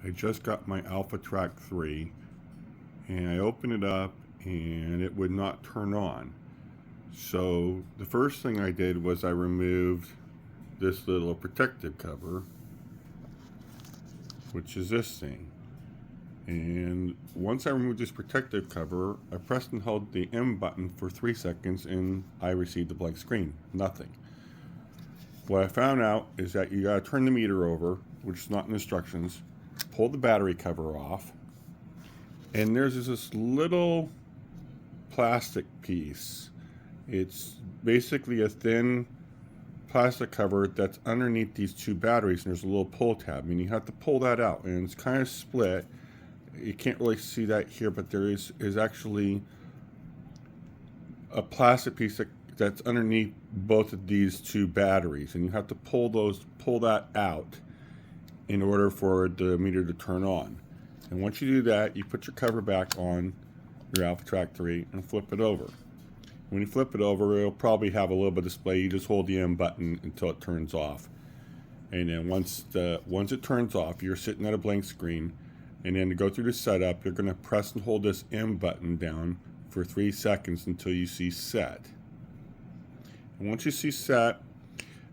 I just got my Alphatrak 3 and I opened it up and it would not turn on. So the first thing I did was I removed this little protective cover, which is this thing. And once I removed this protective cover, I pressed and held the M button for 3 seconds and I received a blank screen. Nothing. What I found out is that you gotta turn the meter over, which is not in instructions, pull the battery cover off, and there's this little plastic piece. It's basically a thin plastic cover that's underneath these two batteries, and there's a little pull tab, and you have to pull that out, and it's kind of split. You can't really see that here, but there is actually a plastic piece that's underneath both of these two batteries, and you have to pull that out in order for the meter to turn on. And once you do that, you put your cover back on your Alphatrak 3 and flip it over. When you flip it over, it'll probably have a little bit of display. You just hold the M button until it turns off. And then once it turns off, you're sitting at a blank screen. And then to go through the setup, you're going to press and hold this M button down for 3 seconds until you see set. And once you see set,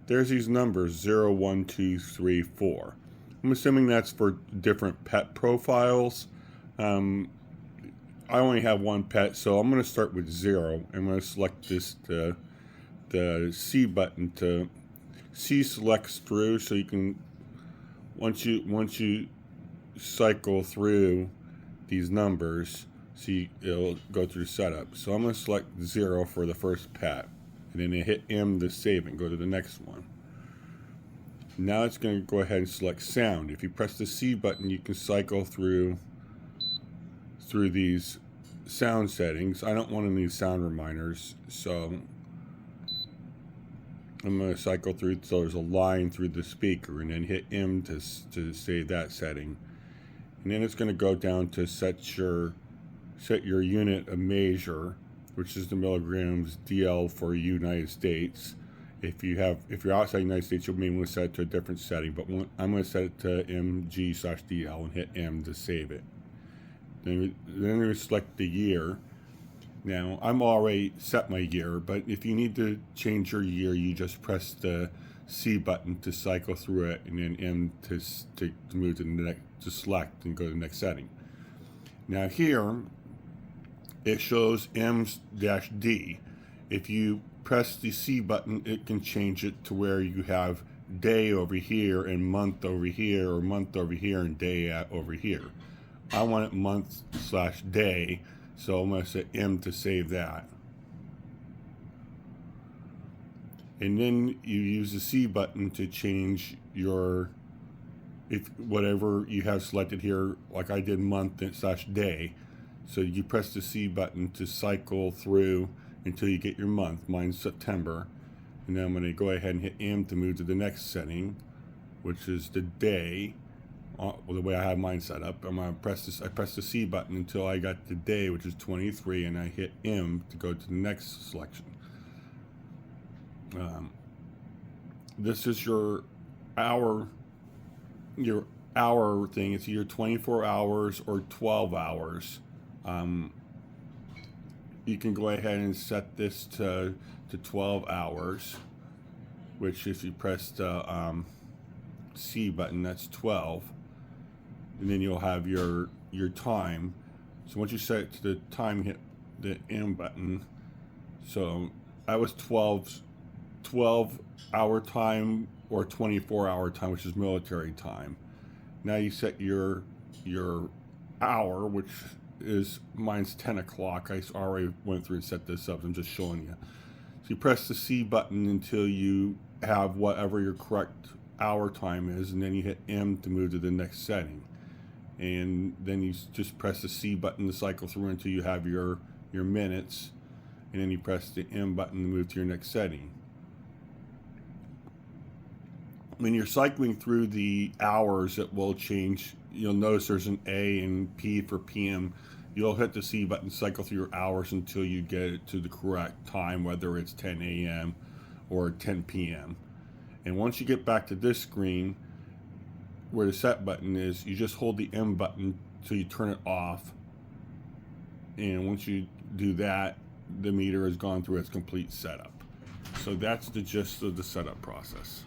there's these numbers 0, 1, 2, 3, 4. I'm assuming that's for different pet profiles. I only have one pet, so I'm going to start with 0. I'm going to select the C button to C selects through, so you can once you cycle through these numbers, see it'll go through setup. So I'm going to select 0 for the first pet, and then I hit M to save and go to the next one. Now it's going to go ahead and select sound. If you press the C button, you can cycle through these sound settings. I don't want any sound reminders, so I'm going to cycle through so there's a line through the speaker, and then hit M to save that setting. And then it's going to go down to set your unit of measure, which is the milligrams DL for United States. If you're outside the United States, you'll maybe want to set it to a different setting, but I'm going to set it to MG/DL and hit M to save it. Then we select the year. Now, I'm already set my year, but if you need to change your year, you just press the C button to cycle through it, and then M to move to the next, to select and go to the next setting. Now here, it shows M-D. If you press the C button, it can change it to where you have day over here and month over here, or month over here and day over here. I want it month/day, so I'm going to set M to save that. And then you use the C button to change whatever you have selected here, like I did month/day. So you press the C button to cycle through until you get your month. Mine's September. And then I'm going to go ahead and hit M to move to the next setting, which is the day. The way I have mine set up, I'm going to press this. I press the C button until I got the day, which is 23, and I hit M to go to the next selection. This is your hour thing. It's either 24 hours or 12 hours. You can go ahead and set this to 12 hours, which if you press the C button, that's 12. And then you'll have your time. So once you set it to the time, hit the M button. So that was 12-hour time or 24-hour time, which is military time. Now you set your hour, which is mine's 10 o'clock. I already went through and set this up. I'm just showing you. So you press the C button until you have whatever your correct hour time is, and then you hit M to move to the next setting. And then you just press the C button to cycle through until you have your minutes, and then you press the M button to move to your next setting. When you're cycling through the hours, it will change. You'll notice there's an A and P for PM. You'll hit the C button, cycle through your hours until you get it to the correct time, whether it's 10 a.m. or 10 p.m. And once you get back to this screen, where the set button is, you just hold the M button till you turn it off. And once you do that, the meter has gone through its complete setup. So that's the gist of the setup process.